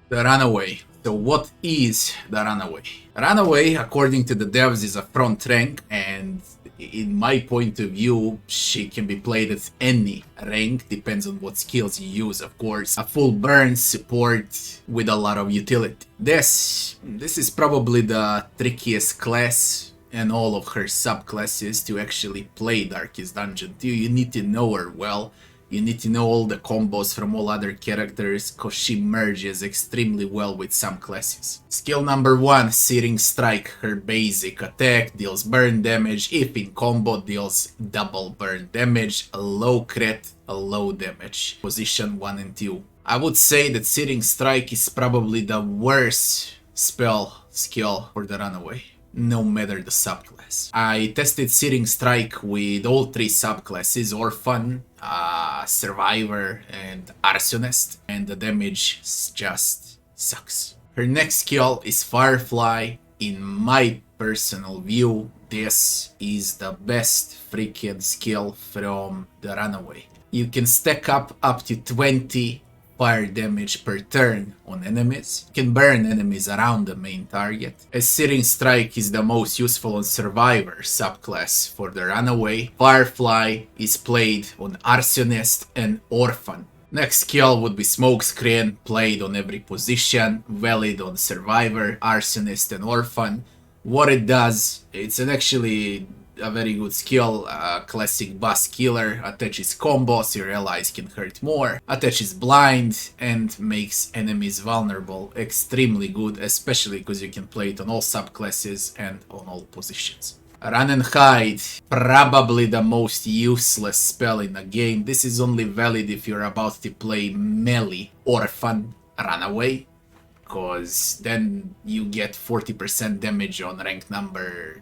The Runaway. So what is the Runaway? Runaway, according to the devs, is a front rank, and in my point of view, she can be played at any rank, depends on what skills you use, of course. A full burn support with a lot of utility. This is probably the trickiest class and all of her subclasses to actually play Darkest Dungeon 2. You need to know her well. You need to know all the combos from all other characters, cause she merges extremely well with some classes. Skill number 1, Searing Strike. Her basic attack deals burn damage, if in combo deals double burn damage, a low crit, a low damage. Position 1 and 2. I would say that Searing Strike is probably the worst skill for the Runaway, no matter the subclass. I tested Searing Strike with all 3 subclasses, Orphan, Survivor, and Arsonist, and the damage just sucks. Her next skill is Firefly. In my personal view, this is the best freaking skill from the Runaway. You can stack up to 20 fire damage per turn on enemies. You can burn enemies around the main target. As Searing Strike is the most useful on Survivor subclass for the Runaway, Firefly is played on Arsonist and Orphan. Next skill would be Smokescreen, played on every position, valid on Survivor, Arsonist and Orphan. What it does, it's actually a very good skill, classic boss killer, attaches combos, your allies can hurt more, attaches blind, and makes enemies vulnerable. Extremely good, especially because you can play it on all subclasses and on all positions. Run and Hide, probably the most useless spell in the game. This is only valid if you're about to play melee Orphan Runaway, because then you get 40% damage on rank number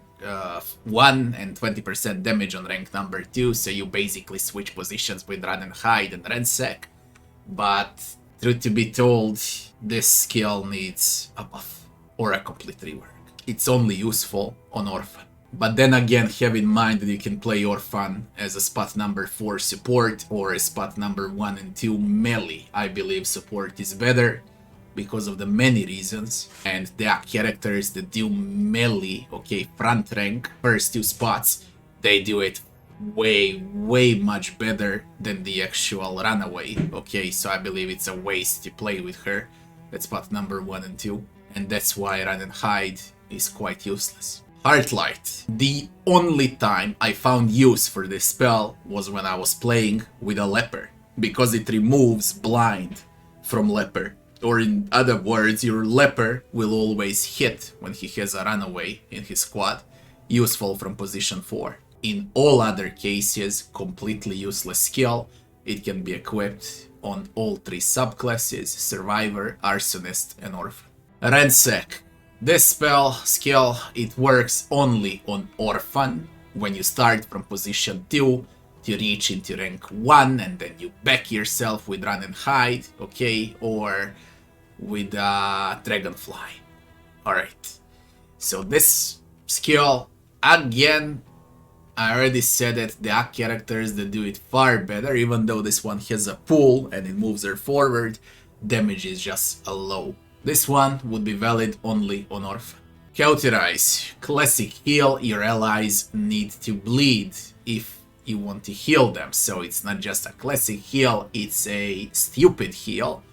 1 and 20% damage on rank number 2, so you basically switch positions with Run and Hide and Ransack. But truth to be told, this skill needs a buff or a complete rework. It's only useful on Orphan. But then again, have in mind that you can play Orphan as a spot number 4 support or a spot number 1 and 2 melee. I believe support is better because of the many reasons, and there are characters that do melee, okay, front rank, first 2 spots, they do it way much better than the actual Runaway, okay, so I believe it's a waste to play with her at spot number 1 and 2, and that's why Run and Hide is quite useless. Heartlight. The only time I found use for this spell was when I was playing with a Leper, because it removes blind from Leper. Or in other words, your Leper will always hit when he has a Runaway in his squad, useful from position 4. In all other cases, completely useless skill. It can be equipped on all 3 subclasses, Survivor, Arsonist, and Orphan. Ransack. This skill, it works only on Orphan when you start from position 2 to reach into rank 1, and then you back yourself with Run and Hide, okay, or with Dragonfly. Alright, so this skill, again, I already said that there are characters that do it far better, even though this one has a pull and it moves her forward, damage is just a low. This one would be valid only on Orphan. Cauterize, classic heal. Your allies need to bleed if you want to heal them, so it's not just a classic heal, it's a stupid heal.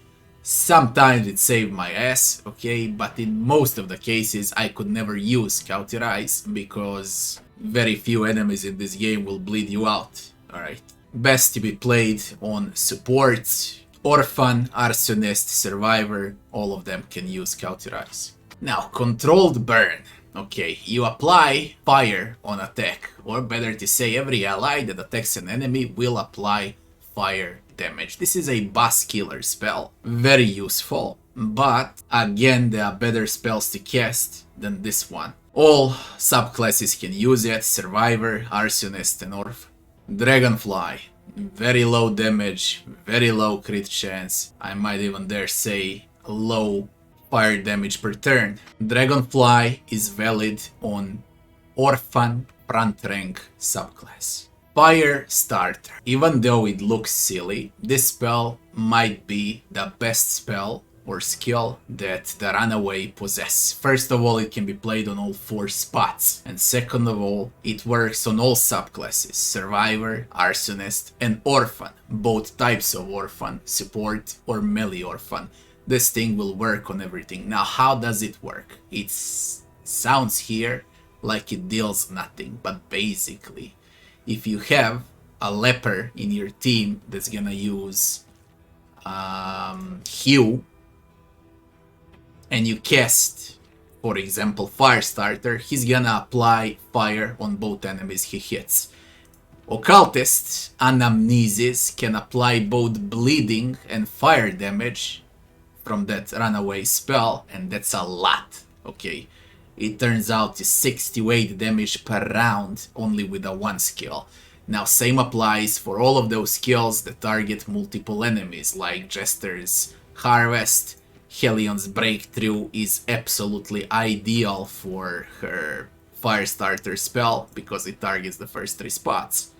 Sometimes it saved my ass, okay, but in most of the cases I could never use Cauterize because very few enemies in this game will bleed you out, alright. Best to be played on support, Orphan, Arsonist, Survivor, all of them can use Cauterize. Now, controlled burn. Okay, you apply fire on attack, or better to say every ally that attacks an enemy will apply fire damage. This is a boss killer spell, very useful, but again there are better spells to cast than this one. All subclasses can use it, Survivor, Arsonist and Orphan. Dragonfly, very low damage, very low crit chance, I might even dare say low fire damage per turn. Dragonfly is valid on Orphan front rank subclass. Firestarter. Even though it looks silly, this spell might be the best spell or skill that the Runaway possess. First of all, it can be played on all 4 spots, and second of all, it works on all subclasses: Survivor, Arsonist, and Orphan, both types of Orphan, Support or Melee Orphan. This thing will work on everything. Now, how does it work? It sounds here like it deals nothing, but basically, if you have a Leper in your team that's gonna use Hue, and you cast, for example, Firestarter, he's gonna apply fire on both enemies he hits. Occultist Anamnesis can apply both bleeding and fire damage from that Runaway spell, and that's a lot, okay? It turns out to 68 damage per round only with a 1 skill. Now, same applies for all of those skills that target multiple enemies, like Jester's Harvest. Hellion's Breakthrough is absolutely ideal for her Firestarter spell because it targets the first 3 spots.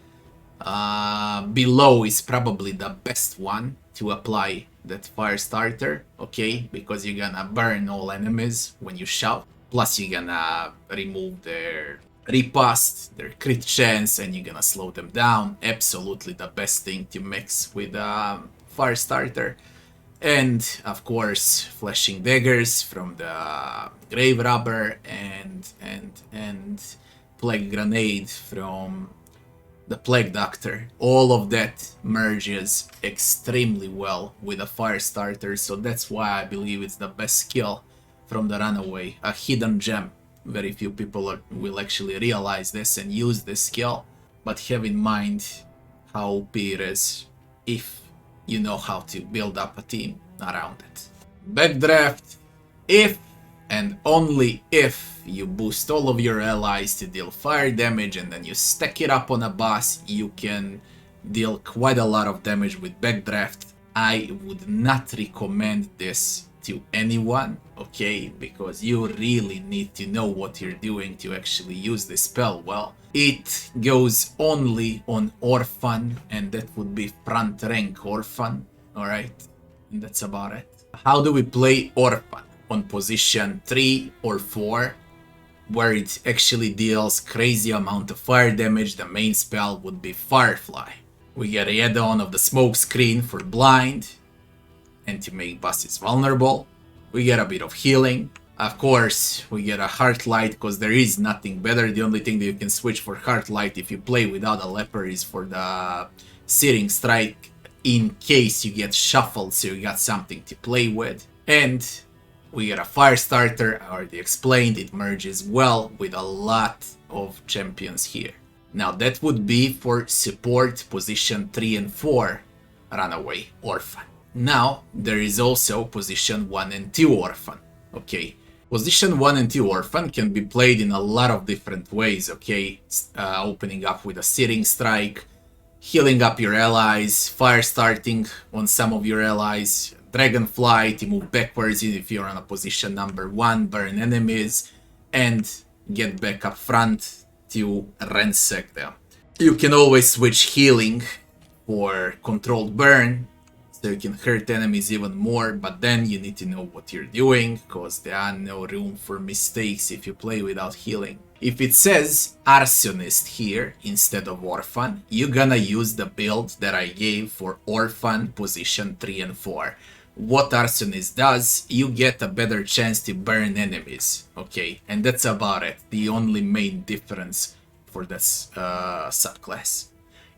Below is probably the best one to apply that Firestarter, okay, because you're gonna burn all enemies when you shout. Plus, you're gonna remove their riposte, their crit chance, and you're gonna slow them down. Absolutely the best thing to mix with Firestarter. And of course, flashing daggers from the grave robber and plague grenade from the plague doctor. All of that merges extremely well with a Firestarter, so that's why I believe it's the best skill from the Runaway. A hidden gem. Very few people will actually realize this and use this skill, but have in mind how OP it is if you know how to build up a team around it. Backdraft, if and only if you boost all of your allies to deal fire damage and then you stack it up on a boss, you can deal quite a lot of damage with Backdraft. I would not recommend this to anyone, okay, because you really need to know what you're doing to actually use this spell well. It goes only on Orphan, and that would be front rank Orphan, alright, and that's about it. How do we play Orphan? On position 3 or 4, where it actually deals crazy amount of fire damage. The main spell would be Firefly. We get a add-on of the Smokescreen for blind and to make bosses vulnerable. We get a bit of healing. Of course, we get a Heartlight because there is nothing better. The only thing that you can switch for Heartlight if you play without a Leper is for the Searing Strike in case you get shuffled, so you got something to play with. And we get a Firestarter, I already explained, it merges well with a lot of champions here. Now that would be for support position 3 and 4 Runaway Orphan. Now there is also position 1 and 2 Orphan, okay. Position 1 and 2 Orphan can be played in a lot of different ways, okay. Opening up with a Searing Strike, healing up your allies, fire starting on some of your allies, Dragonfly to move backwards if you're on a position number 1, burn enemies, and get back up front to ransack them. You can always switch healing for controlled burn, so you can hurt enemies even more, but then you need to know what you're doing, because there are no room for mistakes if you play without healing. If it says Arsonist here instead of Orphan, you're gonna use the build that I gave for Orphan position 3 and 4. What Arsonist does, you get a better chance to burn enemies, okay, and that's about it, the only main difference for this subclass.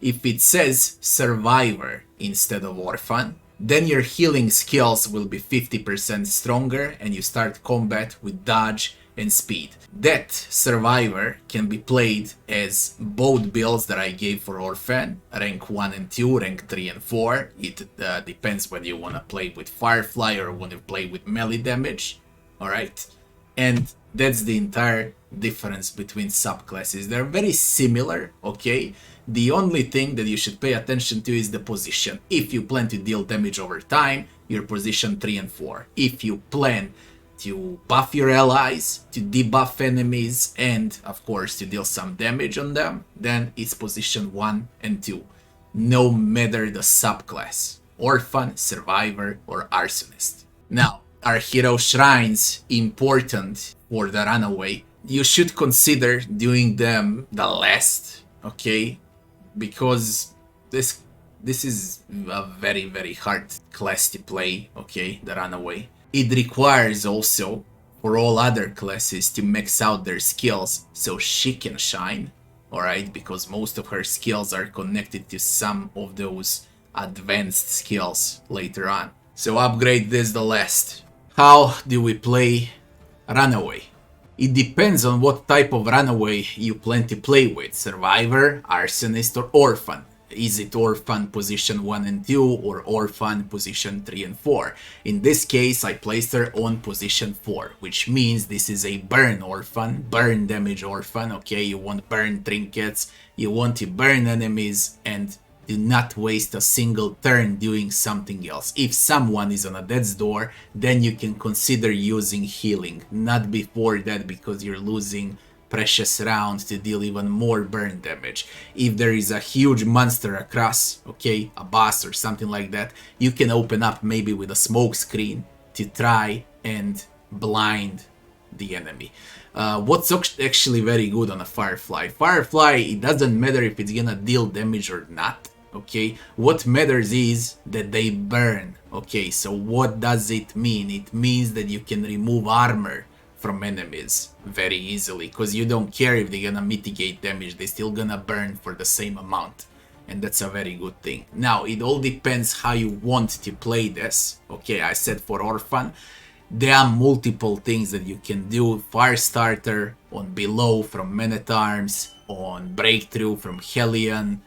If it says Survivor instead of Orphan, then your healing skills will be 50% stronger and you start combat with dodge and speed. That Survivor can be played as both builds that I gave for Orphan, rank 1 and 2, rank 3 and 4. It depends whether you want to play with Firefly or want to play with melee damage, alright? And that's the entire difference between subclasses. They're very similar, okay? The only thing that you should pay attention to is the position. If you plan to deal damage over time, your position 3 and 4. If you plan to buff your allies, to debuff enemies, and of course to deal some damage on them, then it's position 1 and 2. No matter the subclass, Orphan, Survivor, or Arsonist. Now, are hero shrines important for the runaway? You should consider doing them the last, okay? Because this is a very hard class to play, okay? The runaway. It requires also for all other classes to max out their skills so she can shine, alright? Because most of her skills are connected to some of those advanced skills later on. So upgrade this the last. How do we play Runaway? It depends on what type of Runaway you plan to play with. Survivor, Arsonist or Orphan. Is it Orphan position 1 and 2 or Orphan position 3 and 4? In this case, I placed her on position 4, which means this is a burn Orphan, burn damage Orphan, okay? You want burn trinkets, you want to burn enemies, and do not waste a single turn doing something else. If someone is on a death's door, then you can consider using healing. Not before that, because you're losing precious rounds to deal even more burn damage. If there is a huge monster across, okay, a boss or something like that, you can open up maybe with a smokescreen to try and blind the enemy. What's actually very good on a Firefly? Firefly, it doesn't matter if it's gonna deal damage or not, okay? What matters is that they burn, okay? So what does it mean? It means that you can remove armor from enemies very easily, because you don't care if they're gonna mitigate damage, they're still gonna burn for the same amount, and that's a very good thing. Now, it all depends how you want to play this, okay? I said for Orphan, there are multiple things that you can do. Firestarter on Below from Men-at-Arms, on Breakthrough from Hellion,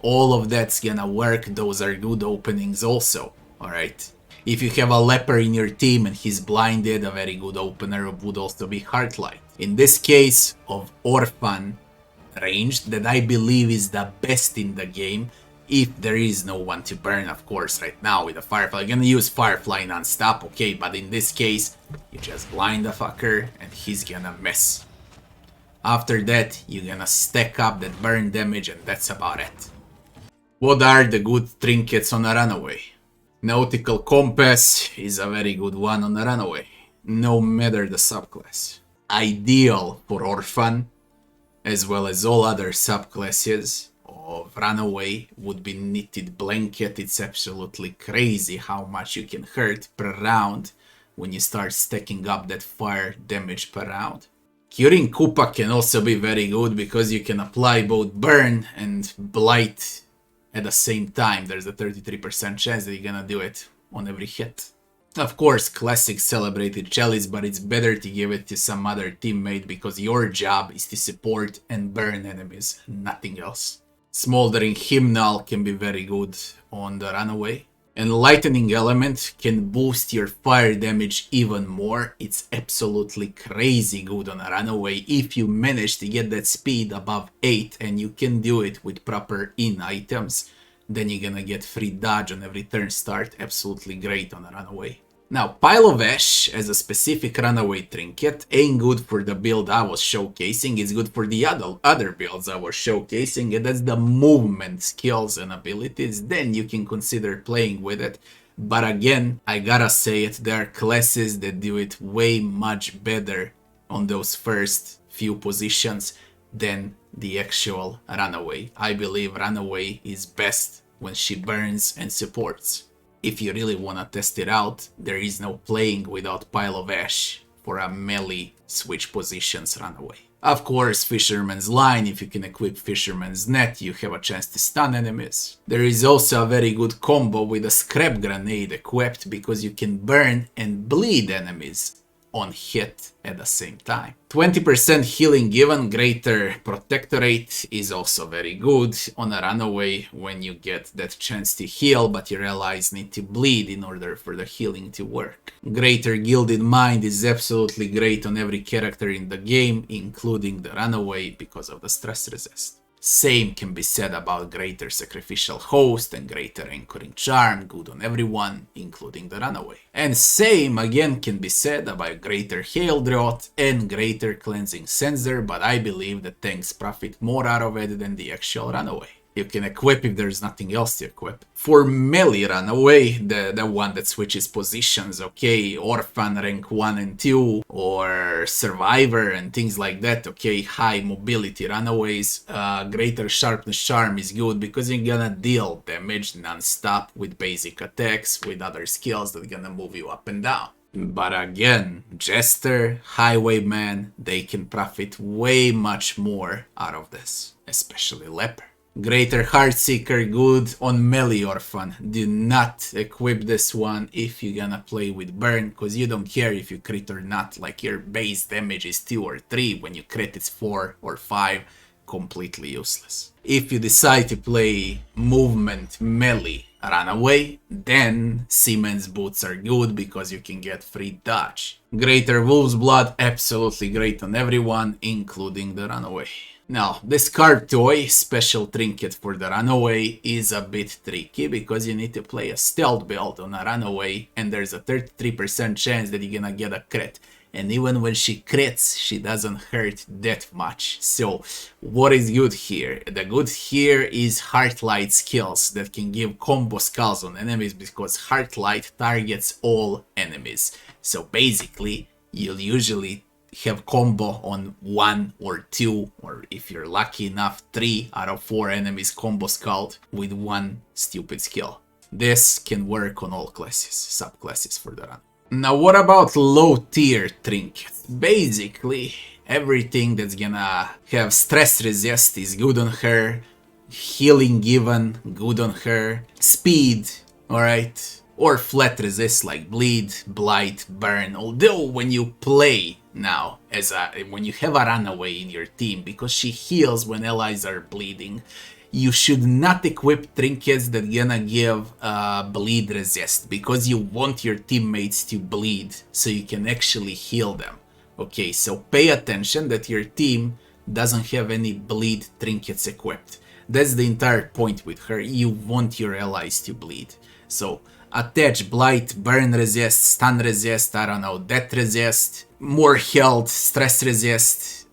all of that's gonna work. Those are good openings also, alright? If you have a Leper in your team and he's blinded, a very good opener would also be Heartlight. In this case of Orphan ranged, that I believe is the best in the game, if there is no one to burn, of course. Right now with a Firefly, you're gonna use Firefly non-stop, okay, but in this case, you just blind the fucker and he's gonna miss. After that, you're gonna stack up that burn damage and that's about it. What are the good trinkets on a Runaway? Nautical Compass is a very good one on a Runaway, no matter the subclass. Ideal for Orphan, as well as all other subclasses of Runaway, would be Knitted Blanket. It's absolutely crazy how much you can hurt per round when you start stacking up that fire damage per round. Curing Koopa can also be very good because you can apply both Burn and Blight at the same time. There's a 33% chance that you're gonna do it on every hit. Of course, classic Celebrated Chalice, but it's better to give it to some other teammate because your job is to support and burn enemies, nothing else. Smoldering Hymnal can be very good on the Runaway. And Lightning Element can boost your fire damage even more. It's absolutely crazy good on a Runaway if you manage to get that speed above 8, and you can do it with proper in items. Then you're gonna get free dodge on every turn start. Absolutely great on a Runaway. Now, Pile of Ash as a specific Runaway trinket ain't good for the build I was showcasing. It's good for the other builds I was showcasing, and that's the movement skills and abilities. Then you can consider playing with it. But again, I gotta say it, there are classes that do it way much better on those first few positions than the actual Runaway. I believe Runaway is best when she burns and supports. If you really want to test it out, there is no playing without Pile of Ash for a melee switch positions Runaway. Of course, Fisherman's Line, if you can equip Fisherman's Net, you have a chance to stun enemies. There is also a very good combo with a Scrap Grenade equipped because you can burn and bleed enemies on hit at the same time. 20% healing given, greater protectorate is also very good on a Runaway when you get that chance to heal, but your allies need to bleed in order for the healing to work. Greater Gilded Mind is absolutely great on every character in the game, including the Runaway, because of the stress resist. Same can be said about Greater Sacrificial Host and Greater Anchoring Charm, good on everyone, including the Runaway. And same again can be said about Greater Hail Drought and Greater Cleansing Sensor, but I believe that tanks profit more out of it than the actual Runaway. You can equip if there's nothing else to equip. For melee Runaway, the one that switches positions, okay, Orphan rank 1 and 2, or Survivor and things like that, okay, high mobility Runaways, greater sharpness charm is good because you're gonna deal damage non-stop with basic attacks, with other skills that are gonna move you up and down. But again, Jester, Highwayman, they can profit way much more out of this, especially Leper. Greater Heartseeker, good on melee Orphan. Do not equip this one if you're gonna play with burn, because you don't care if you crit or not, like your base damage is 2 or 3, when you crit it's 4 or 5, completely useless. If you decide to play movement melee Runaway, then Seaman's Boots are good because you can get free dodge. Greater Wolf's Blood, absolutely great on everyone, including the Runaway. Now, this card toy, special trinket for the Runaway, is a bit tricky because you need to play a stealth build on a Runaway and there's a 33% chance that you're gonna get a crit. And even when she crits, she doesn't hurt that much. So, what is good here? The good here is Heartlight skills that can give combo skulls on enemies because Heartlight targets all enemies. So basically, you'll usually have combo on 1 or 2, or if you're lucky enough, 3 out of 4 enemies combo skulled with one stupid skill. This can work on all classes, subclasses for the run. Now what about low tier trinkets? Basically, everything that's gonna have stress resist is good on her, healing given, good on her, speed, alright, or flat resist like bleed, blight, burn. Although when you play now when you have a Runaway in your team, because she heals when allies are bleeding, you should not equip trinkets that gonna give bleed resist, because you want your teammates to bleed so you can actually heal them. Okay, so pay attention that your team doesn't have any bleed trinkets equipped. That's the entire point with her. You want your allies to bleed. So attach blight, burn resist, stun resist, I don't know, death resist, more health, stress resist,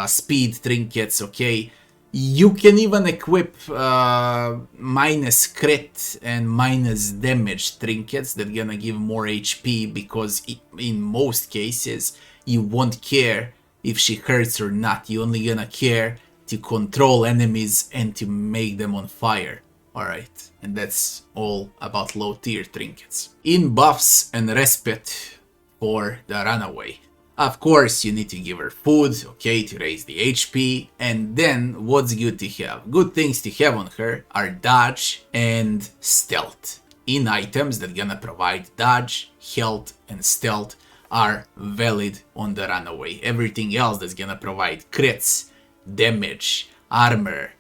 speed trinkets, okay. You can even equip minus crit and minus damage trinkets that gonna give more HP, because in most cases you won't care if she hurts or not. You only gonna care to control enemies and to make them on fire. Alright, and that's all about low tier trinkets. In buffs and respite for the Runaway. Of course, you need to give her food, okay, to raise the HP, and then what's good to have? Good things to have on her are dodge and stealth. In items that gonna provide dodge, health, and stealth are valid on the Runaway. Everything else that's gonna provide crits, damage, armor,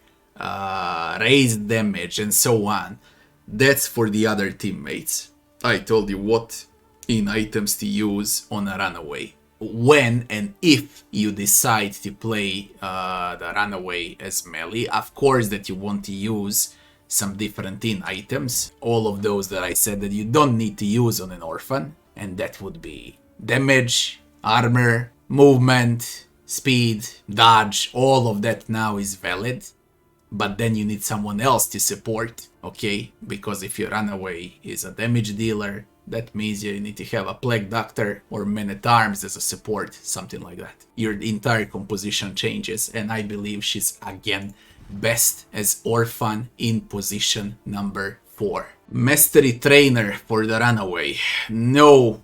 raised damage, and so on, that's for the other teammates. I told you what in items to use on a Runaway. When and if you decide to play the Runaway as melee, of course that you want to use some different in items, all of those that I said that you don't need to use on an Orphan, and that would be damage, armor, movement, speed, dodge, all of that now is valid. But then you need someone else to support, okay? Because if your Runaway is a damage dealer, that means you need to have a Plague Doctor or Man-at-Arms as a support, something like that. Your entire composition changes, and I believe she's again best as Orphan in position number 4. Mastery Trainer for the Runaway. No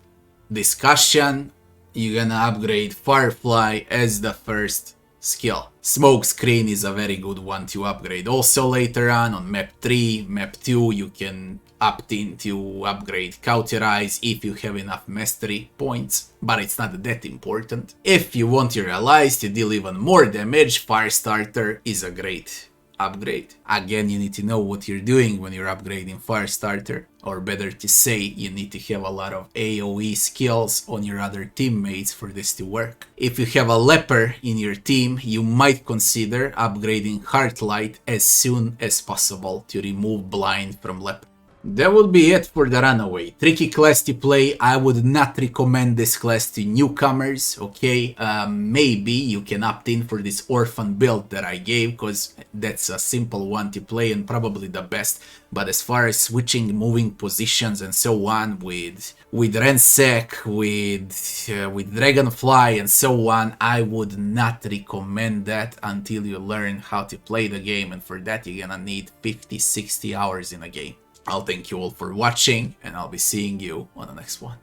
discussion, you're gonna upgrade Firefly as the first skill. Smokescreen is a very good one to upgrade. Also later on map 3, map 2, you can opt in to upgrade Cauterize if you have enough mastery points, but it's not that important. If you want your allies to deal even more damage, Firestarter is a great upgrade. Again, you need to know what you're doing when you're upgrading Firestarter, or better to say, you need to have a lot of AoE skills on your other teammates for this to work. If you have a Leper in your team, you might consider upgrading Heartlight as soon as possible to remove blind from Leper. That would be it for the Runaway. Tricky class to play. I would not recommend this class to newcomers, okay? Maybe you can opt in for this Orphan build that I gave, because that's a simple one to play and probably the best. But as far as switching, moving positions and so on with Ransack, with Dragonfly and so on, I would not recommend that until you learn how to play the game, and for that you're gonna need 50-60 hours in a game. I'll thank you all for watching, and I'll be seeing you on the next one.